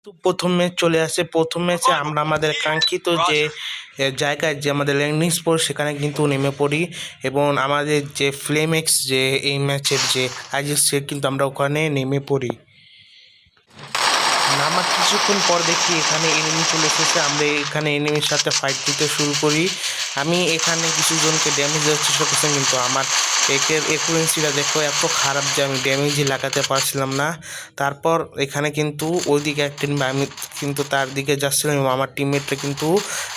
কিন্তু প্রথমে চলে আসে। প্রথম ম্যাচে আমরা আমাদের কাঙ্ক্ষিত যে জায়গায় যে আমাদের ল্যান্ডিং স্পট সেখানে কিন্তু নেমে পড়ি এবং আমাদের যে ফ্লেমেক্স যে এই ম্যাচের যে আইজি সে কিন্তু আমরা ওখানে নেমে পড়ি। নামার কিছুক্ষণ পর দেখি এখানে এনিমি চলে এসেছে। আমরা এখানে এনিমির সাথে ফাইট দিতে শুরু করি। আমি এখানে কিছু জনকে ড্যামেজ দেওয়ার চেষ্টা করছিলাম, কিন্তু আমার একের একুরেন্সিটা দেখো এত খারাপ যে আমি ড্যামেজই লাগাতে পারছিলাম না। তারপর এখানে কিন্তু ওইদিকে একটা আমি কিন্তু তার দিকে যাচ্ছিলাম এবং আমার টিমমেটটা কিন্তু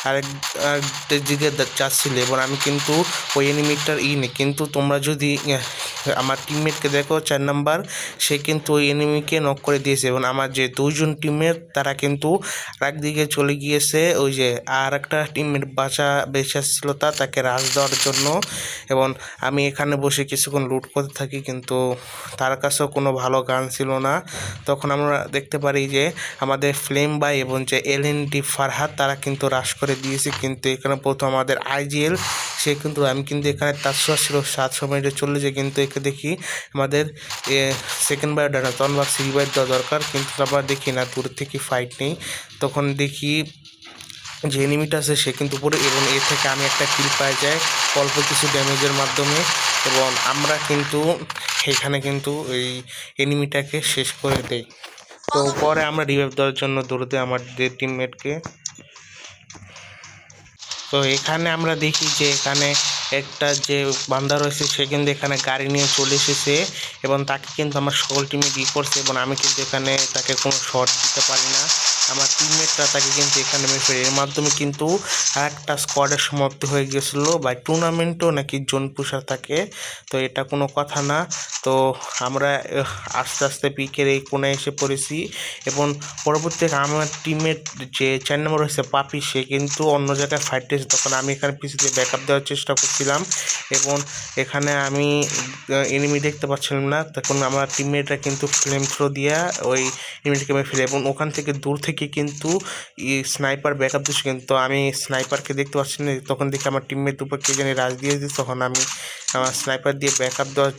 আরেক দিকে যাচ্ছিল এবং আমি কিন্তু ওই এনিমিটার নেই। কিন্তু তোমরা যদি আমার টিমমেটকে দেখো 4 নাম্বার, সে কিন্তু ওই এনিমিকে নক করে দিয়েছে এবং আমার যে দুইজন টিমমেট তারা কিন্তু একদিকে চলে গিয়েছে ওই যে আর একটা টিমমেট বেঁচে ছিল তাকে রাশ দেওয়ার জন্য। এবং আমি এখানে বসে কিছুক্ষণ লুট করতে থাকি, কিন্তু তার কাছেও কোনো ভালো গান ছিল না। তখন আমরা দেখতে পারি যে আমাদের ফ্লেম বাই এবং যে LND ফারহাদ তারা কিন্তু রাশ করে দিয়েছে। কিন্তু এখানে প্রথম আমাদের IGL সে কিন্তু আমি কিন্তু এখানে তার ছিল 700 মিনিটে চলে যায়, কিন্তু একে দেখি আমাদের সেকেন্ড বাইট না তখন বা 3 বাইট দেওয়া দরকার, কিন্তু আবার দেখি না দূর থেকে ফাইট নেই। তখন দেখি যে এনিমিটা আছে সে কিন্তু পড়ে এবং এ থেকে আমি একটা কিল পাই যাই অল্প কিছু ড্যামেজের মাধ্যমে এবং আমরা কিন্তু এখানে কিন্তু এই এনিমিটাকে শেষ করে দেই। তো পরে আমরা রিভাইভ দেওয়ার জন্য দৌড় দিই আমাদের টিমমেটকে। তো এখানে আমরা দেখি যে এখানে একটা যে বান্দা রয়েছে সে কিন্তু এখানে গাড়ি নিয়ে চলে এসেছে এবং তাকে কিন্তু আমার সকল টিমে করছে এবং আমি কিন্তু এখানে তাকে কোনো শট দিতে পারি না। আমার টিমমেটরা তাকে কিন্তু এখানে মেরে এর মাধ্যমে কিন্তু একটা স্কোয়াডের সমাপ্তি হয়ে গিয়েছিল বা টুর্নামেন্টও নাকি জোন পুষার থাকে। তো এটা কোনো কথা না। তো আমরা আস্তে আস্তে পিকের এই কোণে এসে পড়েছি এবং পরবর্তীতে আমার টিমের যে 4 নম্বর হয়েছে পাপি, সে কিন্তু অন্য জায়গায় ফাইট দিয়েছে। তখন আমি এখানে পিছিয়ে দিয়ে ব্যাকআপ দেওয়ার চেষ্টা করছিলাম এবং এখানে আমি এনিমি দেখতে পাচ্ছিলাম না। তখন আমার টিমমেটরা কিন্তু ফ্লেম থ্রো দিয়ে ওই এনিমিটাকে মেরে ফেলে এবং ওখান থেকে দূর থেকে কিন্তু স্নাইপার ব্যাকআপ দিচ্ছে, কিন্তু আমি স্নাইপারকে দেখতে পাচ্ছি না। তখন দেখি আমার টিমমেট উপর কে জানি রাজ দিয়ে দিচ্ছে। তখন আমি আমার স্নাইপার দিয়ে ব্যাকআপ দেওয়ার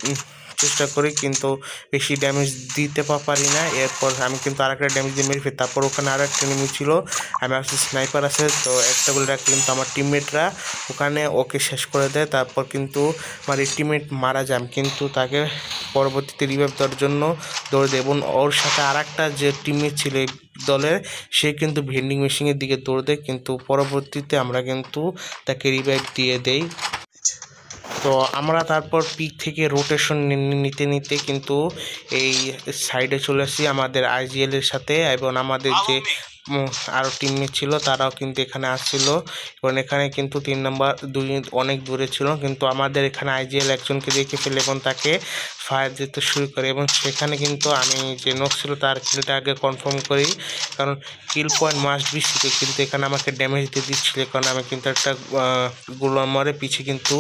চেষ্টা করি, কিন্তু বেশি ড্যামেজ দিতে পারি না। এরপর আমি কিন্তু আরেকটা ড্যামেজ দিয়ে মেরে ফেলি। তারপর ওখানে আর একটা এনিমি ছিল, আমি ভাবছি স্নাইপার আছে, তো একটা বলে রাখি, কিন্তু আমার টিমমেটরা ওখানে ওকে শেষ করে দেয়। তারপর কিন্তু আমার এই টিমমেট মারা যায়, কিন্তু তাকে পরবর্তীতে রিভাইভ দেওয়ার জন্য দৌড়ে দেয় এবং ওর সাথে আর একটা যে টিমমেট ছিল এই দলের সে কিন্তু ভেন্ডিং মেশিনের দিকে দৌড় দেয়, কিন্তু পরবর্তীতে আমরা কিন্তু তাকে রিভাইভ দিয়ে দেই। তো আমরা তারপর পিক থেকে রোটেশন নিতে নিতে কিন্তু এই সাইডে চলে আসি আমাদের IGL এর সাথে এবং আমাদের যে আরও টিমমেট ছিল তারাও কিন্তু এখানে আসছিল এবং এখানে কিন্তু 3 নম্বর অনেক দূরে ছিল, কিন্তু আমাদের এখানে IGL একজনকে দেখে ফেলে এবং তাকে ফায়ার দিতে শুরু করে এবং সেখানে কিন্তু আমি যে নক ছিল তার কিলটা আগে কনফার্ম করি, কারণ কিল পয়েন্ট মাস্ট বি সিকে। কিন্তু এখানে আমাকে ড্যামেজ দিয়ে দিচ্ছিল কারণ আমি কিন্তু একটা গুলো মারে পিছিয়ে কিন্তু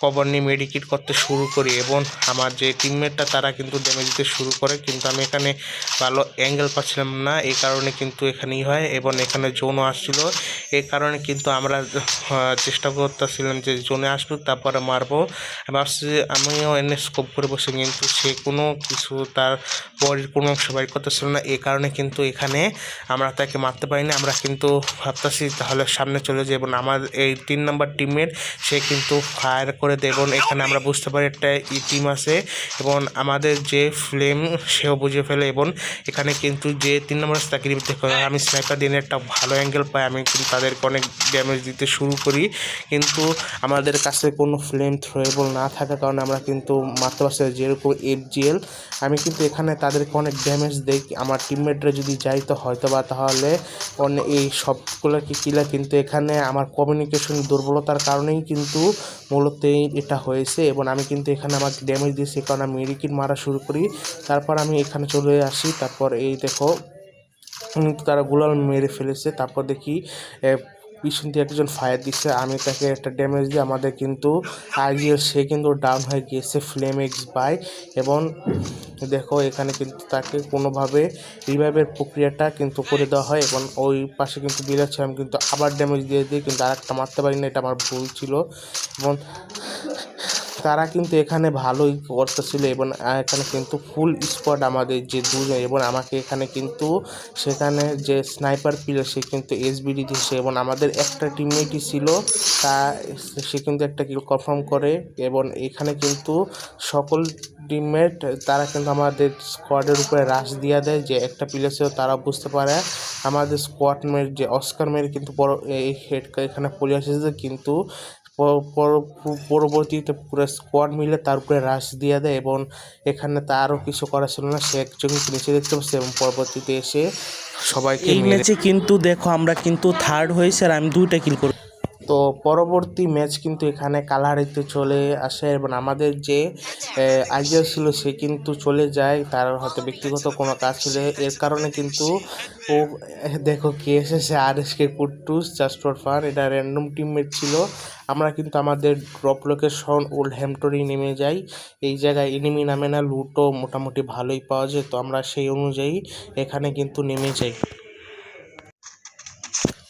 কভার নিয়ে মেডিকেট করতে শুরু করি এবং আমার যে টিমমেটটা তারা কিন্তু ড্যামেজ দিতে শুরু করে, কিন্তু আমি এখানে ভালো অ্যাঙ্গেল পাচ্ছিলাম না। এই কারণে কিন্তু এখানেই হয় এবং এখানে জোনও আসছিল। এই কারণে কিন্তু আমরা চেষ্টা করতেছিলাম যে জোনে আসবো তারপরে মারবো। ভাবছি আমিও এনে স্কোপ করে বসে, কিন্তু সে কোনো কিছু তার বডির কোনো অংশ বাইর করতেছিল না। এই কারণে কিন্তু এখানে আমরা তাকে মারতে পারিনি। আমরা কিন্তু ভাবতেছি তাহলে সামনে চলে যাই এবং আমার এই 3 নম্বর টিমমেট সে কিন্তু ফায়ার করে দেয় এবং এখানে আমরা বুঝতে পারি একটা টিম আছে এবং আমাদের যে ফ্লেম সেও বুঝে ফেলে এবং এখানে কিন্তু যে 3 নম্বর তাকে রিভিউ করে আমি স্নাইপার দিয়ে একটা ভালো অ্যাঙ্গেল পাই। আমি কিন্তু তাদেরকে অনেক ড্যামেজ দিতে শুরু করি, কিন্তু আমাদের কাছে কোনো ফ্লেম থ্রোয়েবল না থাকার কারণে আমরা কিন্তু মারতে পারছি না। যেরকম FGL আমি কিন্তু এখানে তাদেরকে অনেক ড্যামেজ দেই। আমার টিমমেটরা যদি যাইতো হয়তো বা তাহলে এই সবগুলোকে কিলা, কিন্তু এখানে আমার কমিউনিকেশন দুর্বলতার কারণেই কিন্তু মূলত এটা হয়েছে এবং আমি কিন্তু এখানে আমার ড্যামেজ দিয়েছি কারণ আমি মেডিকিট মারা শুরু করি। তারপর আমি এখানে চলে আসি। তারপর এই দেখো তারা গুলাল মেরে ফেলেছে। তারপর দেখি পিছন দিয়ে একজন ফায়ার দিচ্ছে, আমি তাকে একটা ড্যামেজ দিই। আমাদের কিন্তু IGL সে কিন্তু ডাউন হয়ে গিয়েছে ফ্লেমেক্স বাই এবং দেখো এখানে কিন্তু তাকে কোনোভাবে রিভাইভের প্রক্রিয়াটা কিন্তু করে দেওয়া হয় এবং ওই পাশে কিন্তু বিলাচ্ছে, আমি কিন্তু আবার ড্যামেজ দিয়ে দিই, কিন্তু আরেকটা মারতে পারি না, এটা আমার ভুল ছিল। এবং তারা কিন্তু এখানে ভালোই করতেছিল এবং এখানে কিন্তু ফুল স্কোয়াড আমাদের যে দুজন, এবং আমাকে এখানে কিন্তু সেখানে যে স্নাইপার প্লেয়ার সে কিন্তু এসবিডি দিয়েছে, এবং আমাদের একটা টিমমেটই ছিল তা সে কিন্তু একটা কিল কনফার্ম করে। এবং এখানে কিন্তু সকল টিমমেট তারা কিন্তু আমাদের স্কোয়াডের উপরে রাশ দিয়ে দেয়, যে একটা প্লেয়ার ছিল তারা বুঝতে পারে আমাদের স্কোয়াড মেট যে অস্কার মেট কিন্তু এই হেড এখানে পড়ে এসেছে, কিন্তু পরবর্তীতে পুরো স্কোয়াড মিলে তার উপরে রাশ দিয়ে দেয়, এবং এখানে তারও কিছু করা ছিল না, সে একজনকে নিচে দেখতে পাচ্ছে এবং পরবর্তীতে এসে সবাইকে এই ম্যাচে কিন্তু দেখো আমরা কিন্তু থার্ড হয়েছি আর আমি 2টা কিল করি। তো পরবর্তী ম্যাচ কিন্তু এখানে কালাহারিতে চলে আসে, এবং আমাদের যে আইডিয়া ছিল সে কিন্তু চলে যায়, তার হয়তো ব্যক্তিগত কোনো কাজ ছিল, এর কারণে কিন্তু ও দেখো কে এসেছে RSK কুট্টুস জাস্ট ফর ফান, এটা র্যান্ডম টিমমেট ছিল। আমরা কিন্তু আমাদের ড্রপ লোকেশন ওল্ড হ্যাম্পটনে নেমে যাই, এই জায়গায় এনিমি নামে না, লুটও মোটামুটি ভালোই পাওয়া যায়, তো আমরা সেই অনুযায়ী এখানে কিন্তু নেমে যাই।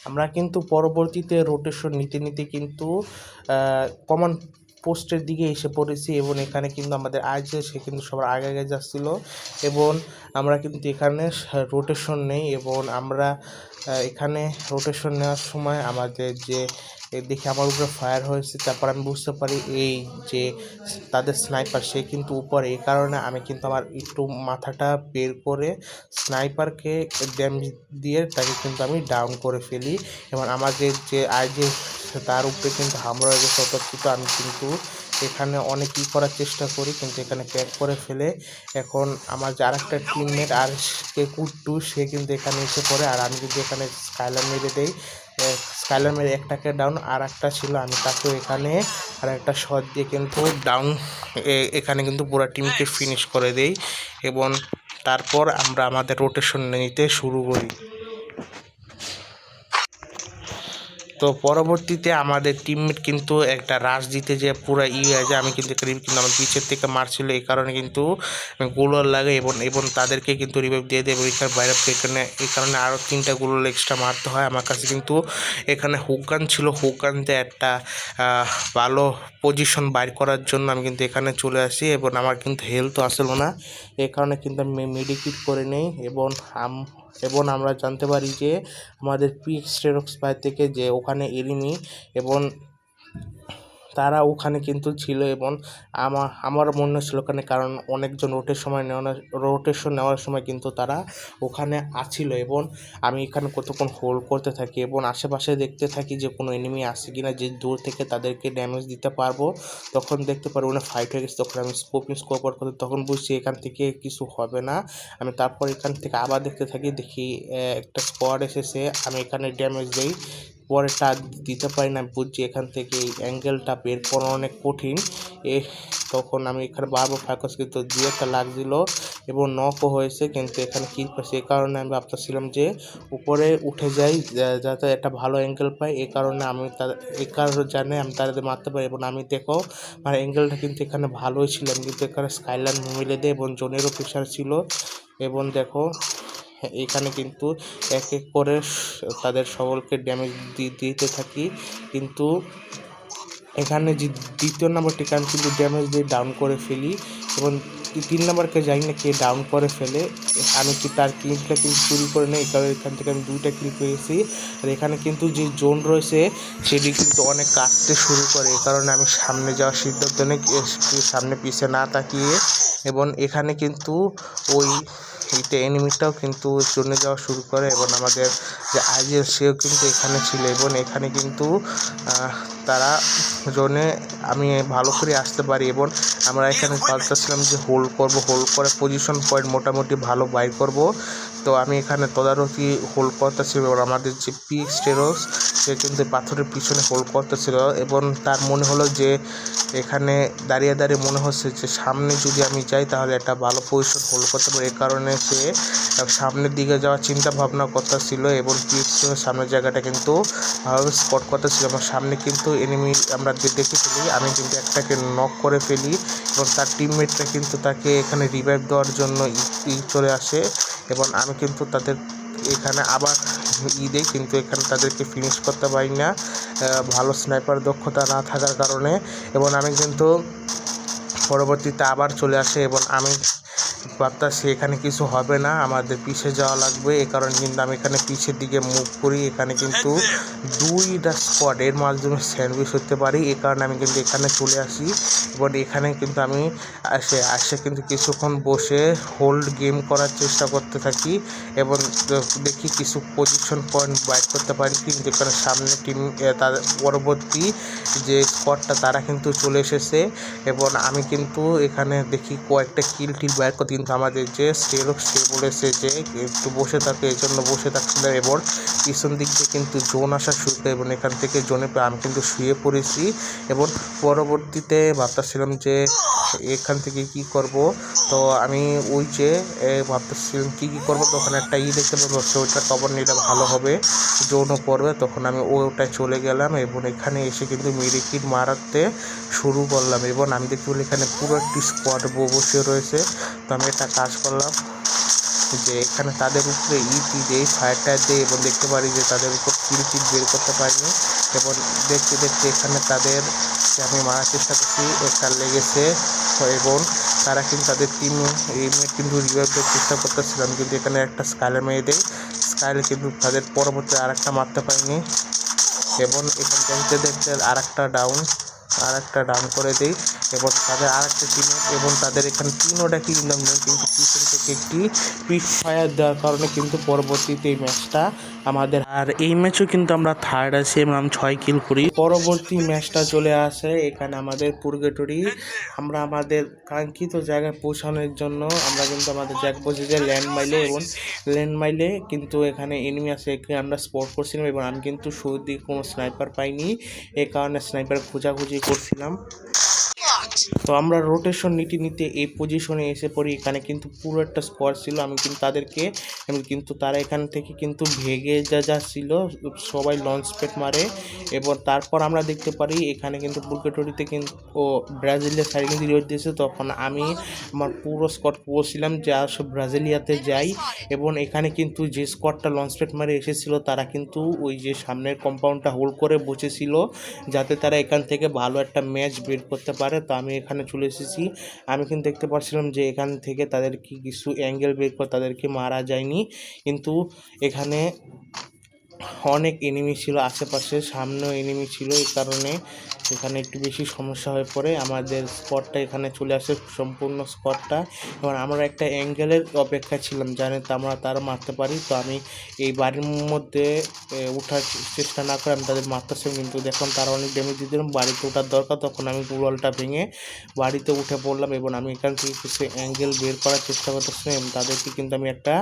আমরা কিন্তু পরবর্তীতে রোটেশন নিতে নিতে কিন্তু কমন পোস্টের দিকে এসে পড়েছি, এবং এখানে কিন্তু আমাদের আইজে সে কিন্তু সবার আগে আগে যাচ্ছিল, এবং আমরা কিন্তু এখানে রোটেশন নেই, এবং আমরা এখানে রোটেশন নেওয়ার সময় আমাদের যে দেখে আমার উপরে ফায়ার হয়েছে, তারপর আমি বুঝতে পারি এই যে তাদের স্নাইপার সে কিন্তু উপরে, এই কারণে আমি কিন্তু আমার একটু মাথাটা বের করে স্নাইপারকে ড্যামেজ দিয়ে তাকে কিন্তু আমি ডাউন করে ফেলি, এবং আমাদের যে আইজে তার উপরে কিন্তু হামলা হয়ে গেছে অতর্কিত। আমি কিন্তু এখানে অনেক কী করার চেষ্টা করি, কিন্তু এখানে প্যাক করে ফেলে এখন আমার যে আরেকটা টিমমেট RSK কুট্টু সে কিন্তু এখানে এসে পড়ে, আর আমি কিন্তু এখানে স্কাইলার মেরে দেই, স্কাইলার মেরে একটাকে ডাউন, আর একটা ছিল আমি তাকেও এখানে আর একটা শট দিয়ে কিন্তু ডাউন, এখানে কিন্তু পুরো টিমকে ফিনিশ করে দেই, এবং তারপর আমরা আমাদের রোটেশন নিতে শুরু করি। তো পরবর্তীতে আমাদের টিমমেট কিন্তু একটা রাশ দিতে যে পুরো হয়ে যায়, আমি কিন্তু আমার পিছের থেকে মারছিল, এই কারণে কিন্তু গোলার লাগে, এবং তাদেরকে কিন্তু রিভাইভ দিয়ে দেয়, এবং এখানে বাইরে এখানে এই কারণে আরও 3টা গোলার এক্সট্রা মারতে হয়। আমার কাছে কিন্তু এখানে হুকগান ছিল, হুকগান দিয়ে একটা ভালো পজিশন বাইর করার জন্য আমি কিন্তু এখানে চলে আসি, এবং আমার কিন্তু হেলথও আসলো না, এই কারণে কিন্তু আমি মেডিকেট করে নেই, এবং আমরা জানতে পারি যে আমাদের PXTerox ভাই থেকে যে ওখানে এনিমি, এবং তারা ওখানে কিন্তু ছিল, এবং আমার মনে ছিল ওখানে, কারণ অনেকজন রোটেশন নেওয়ার সময় কিন্তু তারা ওখানে আছিল, এবং আমি এখানে কতক্ষণ হোল্ড করতে থাকি এবং আশেপাশে দেখতে থাকি যে কোনো এনিমি আসে কিনা, যে দূর থেকে তাদেরকে ড্যামেজ দিতে পারবো। তখন দেখতে পারি ওখানে ফাইট হয়ে গেছে, তখন আমি স্কোপ আউট করতে, তখন বুঝছি এখান থেকে কিছু হবে না। আমি তারপর এখান থেকে আবার দেখতে থাকি, দেখি একটা স্কোয়াড এসেছে, আমি এখানে ড্যামেজ দিই, পরেরটা দিতে পারি না, বুঝছি এখান থেকে এই অ্যাঙ্গেলটা বের করা অনেক কঠিন। তখন আমি এখানে বারবার ফোকাস কিন্তু 2-1 লাগছিল, এবং নকও হয়েছে, কিন্তু এখানে কিল পাইছি, এই কারণে আমি ভাবতেছিলাম যে উপরে উঠে যাই যাতে একটা ভালো অ্যাঙ্গেল পাই, এই কারণে আমি জানে আমি তাদের মারতে পারি, এবং আমি দেখো আমার অ্যাঙ্গেলটা কিন্তু এখানে ভালোই ছিল, আমি কিন্তু এখানে স্কাইলাইন মিলে দেয়, এবং জোনেরও প্রেশার ছিল, এবং দেখো এখানে কিন্তু এক এক করে তাদের সকলকে ড্যামেজ দিতে থাকি, কিন্তু এখানে যে 2য় নাম্বারটিকে আমি কিন্তু ড্যামেজ দিয়ে ডাউন করে ফেলি, এবং 3 নাম্বারকে জানি না কে ডাউন করে ফেলে, আমি কি তার কিলটা কিন্তু চুরি করে নেই, কারণ এখান থেকে আমি 2টা কিল পেয়েছি। আর এখানে কিন্তু যে জোন রয়েছে সেটি কিন্তু অনেক কাটতে শুরু করে, এই কারণে আমি সামনে যাওয়ার সিদ্ধান্ত নিই, সামনে পিছিয়ে না তাকিয়ে, এবং এখানে কিন্তু ওই এনিমিটাও কিন্তু জোনে যাওয়া শুরু করে, এবং আমাদের যে আইজেল সেও কিন্তু এখানে ছিল, এবং এখানে কিন্তু তারা জোনে আমি ভালো করে আসতে পারি, এবং আমরা এখানে ভাবতেছিলাম যে হোল্ড করে পজিশন পয়েন্ট মোটামুটি ভালো বাইর করব। তো আমি এখানে তদারকি হোল্ড করতেছিলাম, এবং আমাদের যে PXTerox সে কিন্তু পাথরের পিছনে হোল্ড করতেছিল, এবং তার মনে হলো যে এখানে দাঁড়িয়ে মনে হচ্ছে যে সামনে যদি আমি যাই তাহলে একটা ভালো পজিশন হোল্ড করতে পারি, এই কারণে সে সামনের দিকে যাওয়ার চিন্তা ভাবনা করতেছিল, এবং PXTerox সামনের জায়গাটা কিন্তু ভালোভাবে স্পট করতেছিল। আমার সামনে কিন্তু এনিমি আমরা দেখে ফেলি, আমি কিন্তু একটাকে নক করে ফেলি, এবং তার টিমমেটরা কিন্তু তাকে এখানে রিভাইভ দেওয়ার জন্য চলে আসে, এবং আমি কিন্তু তাদের এখানে আবার দেই, কিন্তু এখানে তাদেরকে ফিনিশ করতে পারি না ভালো স্নাইপার দক্ষতা না থাকার কারণে, এবং আমি কিন্তু পরবর্তীতে আবার চলে আসে এবং আমি ভাবতাছি এখানে কিছু হবে না, আমাদের পিছে যাওয়া লাগবে। এই কারণে কিন্তু আমি এখানে পিছের দিকে মুভ করি। এখানে কিন্তু 2টা স্কোয়াড এর মাধ্যমে স্যান্ডউইচ হতে পারি, এই কারণে আমি কিন্তু এখানে চলে আসি এবং এখানে কিন্তু আমি আসে কিন্তু কিছুক্ষণ বসে হোল্ড গেম করার চেষ্টা করতে থাকি এবং দেখি কিছু পজিশন পয়েন্ট বাইট করতে পারি। কিন্তু এখানে সামনে টিম তাদের পরবর্তী যে স্কোয়াডটা তারা কিন্তু চলে এসেছে এবং আমি কিন্তু এখানে দেখি কয়েকটা কিল টিল বাইর করতে, কিন্তু আমাদের যে সে বলেছে যে একটু বসে থাকে, এই জন্য বসে থাকছিল এবং পিছন দিক দিয়ে কিন্তু জোন আসা শুরু করে এবং এখান থেকে জোনে আমি কিন্তু শুয়ে পড়েছি এবং পরবর্তীতে ভাবতেছিলাম যে এখান থেকে কি করব। তো আমি ওই যে ভাবতেছিলাম কী করবো, তখন একটা দেখতে পাবো, ওইটা কভার নিলে ভালো হবে, জোনও পড়বে। তখন আমি ওটায় চলে গেলাম এবং এখানে এসে কিন্তু মেডিকিট মারাতে শুরু করলাম এবং আমি দেখতে পেলাম এখানে পুরো একটি স্কোয়াড বসে রয়েছে। তো আমি একটা কাজ করলাম যে এখানে তাদের উপরে দিয়ে ফায়ারটা দিই এবং দেখতে পারি যে তাদের উপর কিল বের করতে পারিনি এবং দেখতে দেখতে এখানে তাদের আমি মারার চেষ্টা করছি, একটা লেগেছে এবং তারা কিন্তু তাদের টিমমেট কিন্তু রিভাইভ দেওয়ার চেষ্টা করতেছিলাম, কিন্তু এখানে একটা স্কাইলে মেরে দেয়। স্কাইলে কিন্তু তাদের পরবর্তী আর একটা মারতে পারিনি এবং এখান দেখতে দেখতে আর একটা ডাউন করে দেই এবং তাদের আর একটা টিমমেট এবং তাদের এখানে 3টা কিল কিন্তু পিছন থেকে একটি পিক ফায়ার দেওয়ার কারণে কিন্তু পরবর্তীতে এই ম্যাচটা আমাদের, আর এই ম্যাচও কিন্তু আমরা থার্ড আছি এবং আমি 6 কিল করি। পরবর্তী ম্যাচটা চলে আসে এখানে আমাদের পুরগেটরি। আমরা আমাদের কাঙ্ক্ষিত জায়গায় পৌঁছানোর জন্য আমরা কিন্তু আমাদের জ্যাক বসে যাই ল্যান্ড মাইলে কিন্তু এখানে এনিমি আছে, এখানে আমরা স্পট করছিলাম এবং আমি কিন্তু শুরুর দিকে কোনো স্নাইপার পাইনি, এই কারণে স্নাইপার খোঁজাখুঁজি করছিলাম। তো আমরা রোটেশন নিতে এই পজিশনে এসে পড়ি। এখানে কিন্তু পুরো একটা স্কোয়াড ছিল, আমি কিন্তু তারা এখান থেকে কিন্তু ভেগে যাচ্ছিল, সবাই লঞ্চ প্যাড মারে এবং তারপর আমরা দেখতে পারি এখানে কিন্তু পুরগেটরিতে কিন্তু ব্রাজিলের সাইডে কিন্তু রিওয়ার্ড দিয়েছে। তখন আমি আমার পুরো স্কোয়াড বলছিলাম যে আসো ব্রাজিলিয়াতে যাই এবং এখানে কিন্তু যে স্কোয়াডটা লঞ্চ প্যাড মারে এসেছিলো তারা কিন্তু ওই যে সামনের কম্পাউন্ডটা হোল্ড করে বসেছিল যাতে তারা এখান থেকে ভালো একটা ম্যাচ বের করতে পারে। তো আমি এখানে চলে এসেছি, আমি কিন্তু দেখতে পাচ্ছিলাম যে এখান থেকে তাদের কি কিছু অ্যাঙ্গেল বের করে তাদেরকে মারা যায়নি, কিন্তু এখানে অনেক এনিমি ছিল আশেপাশে, সামনেও এনিমি ছিল, এই কারণে এখানে একটু বেশি সমস্যা হয়ে পড়ে। আমাদের স্কোয়াডটা এখানে চলে আসে সম্পূর্ণ স্কোয়াডটা এবং আমরা একটা অ্যাঙ্গেলের অপেক্ষায় ছিলাম জানি তো আমরা তারা মারতে পারি। তো আমি এই বাড়ির মধ্যে ওঠার চেষ্টা না করে আমি তাদের মারতেছিলাম, কিন্তু দেখলাম তারা অনেক ড্যামেজ দিয়ে দিলাম, বাড়িতে ওঠার দরকার। তখন আমি ওয়ালটা ভেঙে বাড়িতে উঠে পড়লাম এবং আমি এখান থেকে কিছু অ্যাঙ্গেল বের করার চেষ্টা করতেছিলাম এবং তাদেরকে কিন্তু আমি একটা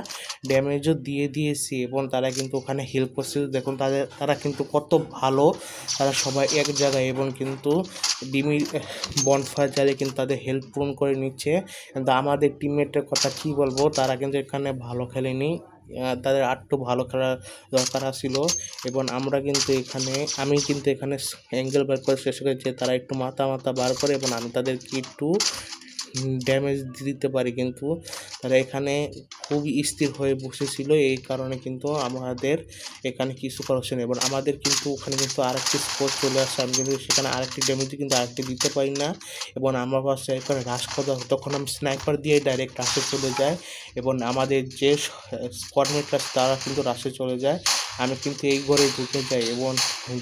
ড্যামেজও দিয়েছি এবং তারা কিন্তু ওখানে হেল্প করছে। দেখুন তারা কিন্তু কত ভালো, তারা সবাই এক জায়গায় এবং কিন্তু ডিমির বনফায়ার জ্বালিয়ে কিন্তু তাদের হেল্প পূরণ করে নিচ্ছে। কিন্তু আমাদের টিমমেটের কথা কী বলবো, তারা কিন্তু এখানে ভালো খেলেনি, তাদের আরেকটু ভালো খেলার দরকার ছিল এবং আমি কিন্তু এখানে অ্যাঙ্গেল বার করে শেষ করেছি, তারা একটু মাথা বার করে এবং আমি তাদেরকে একটু ড্যামেজ দিতে পারি, কিন্তু তারা এখানে খুবই স্থির হয়ে বসেছিল, এই কারণে কিন্তু আমাদের এখানে কিছু করা হচ্ছে না এবং আমাদের কিন্তু ওখানে কিন্তু আরেকটি স্কোর চলে আসছে। আমি কিন্তু সেখানে আরেকটি ড্যামেজ কিন্তু আরেকটি দিতে পারি না এবং আমার পাশে এখানে রাশ করা, তখন আমি স্নাইপার দিয়ে ডাইরেক্ট রাশে চলে যাই এবং আমাদের যে স্কোয়াডমেটরা তারা কিন্তু রাশে চলে যায়। আমি কিন্তু এই ঘরে ঢুকে যাই এবং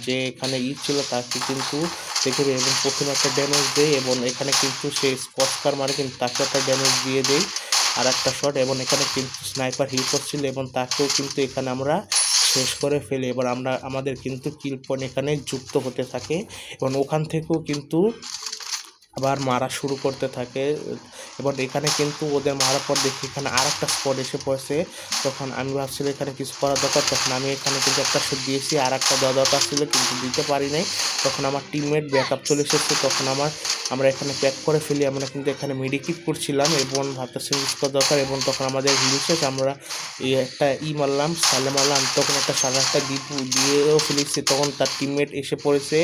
যে এখানে ছিল তাকে কিন্তু দেখে এবং প্রথমে একটা ড্যামেজ দেয় এবং এখানে কিন্তু সে স্পস্কার মারে কিন্তু তাকে একটা ড্যামেজ দিয়ে দেয় আর একটা শট এবং এখানে কিন্তু স্নাইপার হিল করছিল এবং তাকেও কিন্তু এখানে আমরা শেষ করে ফেলি এবার আমাদের কিন্তু কিল পয়েন্ট এখানে যুক্ত হতে থাকে এবং ওখান থেকেও কিন্তু আবার মারা শুরু করতে থাকে এবং এখানে কিন্তু ওদের মারার পর দেখি এখানে আর একটা স্পট এসে পড়েছে। তখন আমি ভাবছিলাম এখানে কিছু করা দরকার, তখন আমি এখানে কিন্তু একটা শট দিয়েছি, আর একটা দেওয়া দরকার ছিল কিন্তু দিতে পারি নাই। তখন আমার টিমমেট ব্যাকআপ চলে এসেছে, তখন আমরা এখানে প্যাক করে ফেলি। আমরা কিন্তু এখানে মেডিকিট করছিলাম এবং ভাবতেছি ইউজ করা দরকার এবং তখন আমাদের হিল শেষ, আমরা একটা মারলাম সালে মারলাম, তখন একটা সাড়ে একটা দিয়েও ফেলেছি। তখন তার টিমমেট এসে পড়েছে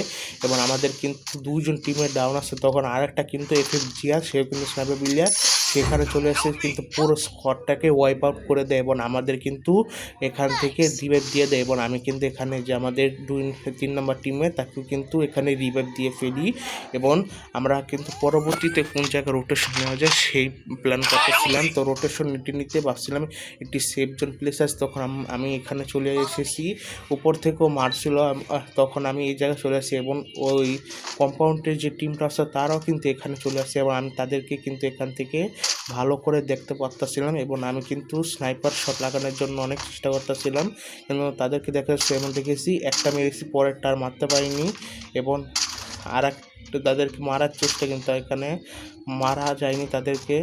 এবং আমাদের কিন্তু দুজন টিমমেট ডাউন আছে। তখন আর একটা কিন্তু এফএফজিআর সেও কিন্তু স্নাইপার প্লেয়ার, সেখানে চলে আসে কিন্তু পুরো স্কোয়াডটাকে ওয়াইপ আউট করে দেয় এবং আমাদের কিন্তু এখান থেকে রিভাইভ দিয়ে দেয় এবং আমি কিন্তু এখানে যে আমাদের 3 নম্বর টিমে তাকেও কিন্তু এখানে রিভাইভ দিয়ে ফেলি এবং আমরা কিন্তু পরবর্তীতে কোন জায়গায় রোটেশন নেওয়া যায় সেই প্ল্যান করতেছিলাম। তো রোটেশন নিতে নিতে ভাবছিলাম একটি সেফ জোন প্লেস আছে, তখন আমি এখানে চলে এসেছি। উপর থেকেও মারছিল, তখন আমি এই জায়গায় চলে আসি এবং ওই কম্পাউন্ডের যে টিমটা আছে তারাও কিন্তু এখানে চলে আসে এবং আমি তাদেরকে কিন্তু এখান থেকে ভালো করে দেখতে পারতেছিলাম এবং আমি কিন্তু স্নাইপার শট লাগানোর জন্য অনেক চেষ্টা করতেছিলাম কিন্তু তাদেরকে দেখা যাচ্ছে এমন দেখেছি একটা মেরেছি, পরেরটা আর মারতে পারিনি এবং আর একটা তাদেরকে মারার চেষ্টা কিন্তু এখানে মারা যায়নি তাদেরকে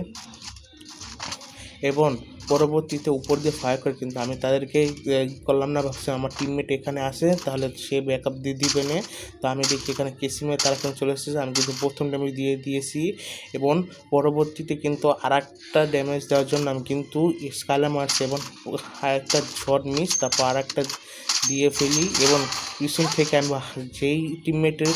এবং পরবর্তীতে উপর দিয়ে ফায়ার করে কিন্তু আমি তাদেরকে করলাম না, ভাবছি আমার টিমমেট এখানে আসে তাহলে সে ব্যাকআপ দিয়ে দিবে না। তো আমি দেখি এখানে কেসিমে তারা কেন চলে এসেছে, আমি কিন্তু প্রথম ড্যামেজ দিয়ে দিয়েছি এবং পরবর্তীতে কিন্তু আর একটা ড্যামেজ দেওয়ার জন্য আমি কিন্তু স্কালে মারছি এবং একটা শট মিস, তারপর আর একটা দিয়ে ফেলি এবং পিছন থেকে আমি যেই টিমমেটের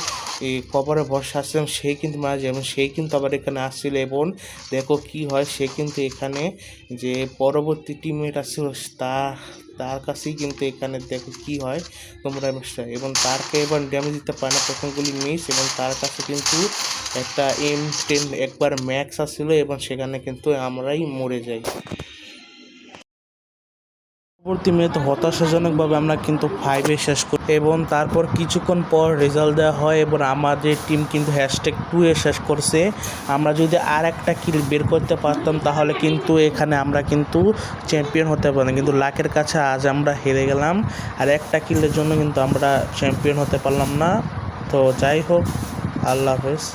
কভারে বসে আসছিলাম সেই কিন্তু মারা যায় এবং সেই কিন্তু আবার এখানে আসছিল এবং দেখো কি হয়, সে কিন্তু এখানে যে পরবর্তী টিমমেট আসছিল তার কাছেই কিন্তু এখানে দেখো কি হয় তোমরা এবং তারকে এবার ড্যামেজ দিতে পারে না, প্রথমগুলি মিস এবং তার কাছে কিন্তু একটা M10 একবার ম্যাক্স আসছিল এবং সেখানে কিন্তু আমরাই মরে যাই। পরবর্তী ম্যাচে হতাশাজনকভাবে আমরা কিন্তু 5-এ শেষ করি এবং তারপর কিছুক্ষণ পর রেজাল্ট দেওয়া হয় এবং আমাদের টিম কিন্তু #2-এ শেষ করছে। আমরা যদি আর একটা কিল বের করতে পারতাম তাহলে কিন্তু এখানে আমরা কিন্তু চ্যাম্পিয়ন হতে পারতাম, কিন্তু লাকের কাছে আজ আমরা হেরে গেলাম আর একটা কিলের জন্য কিন্তু আমরা চ্যাম্পিয়ন হতে পারলাম না। তো যাই হোক, আল্লাহ হাফেজ।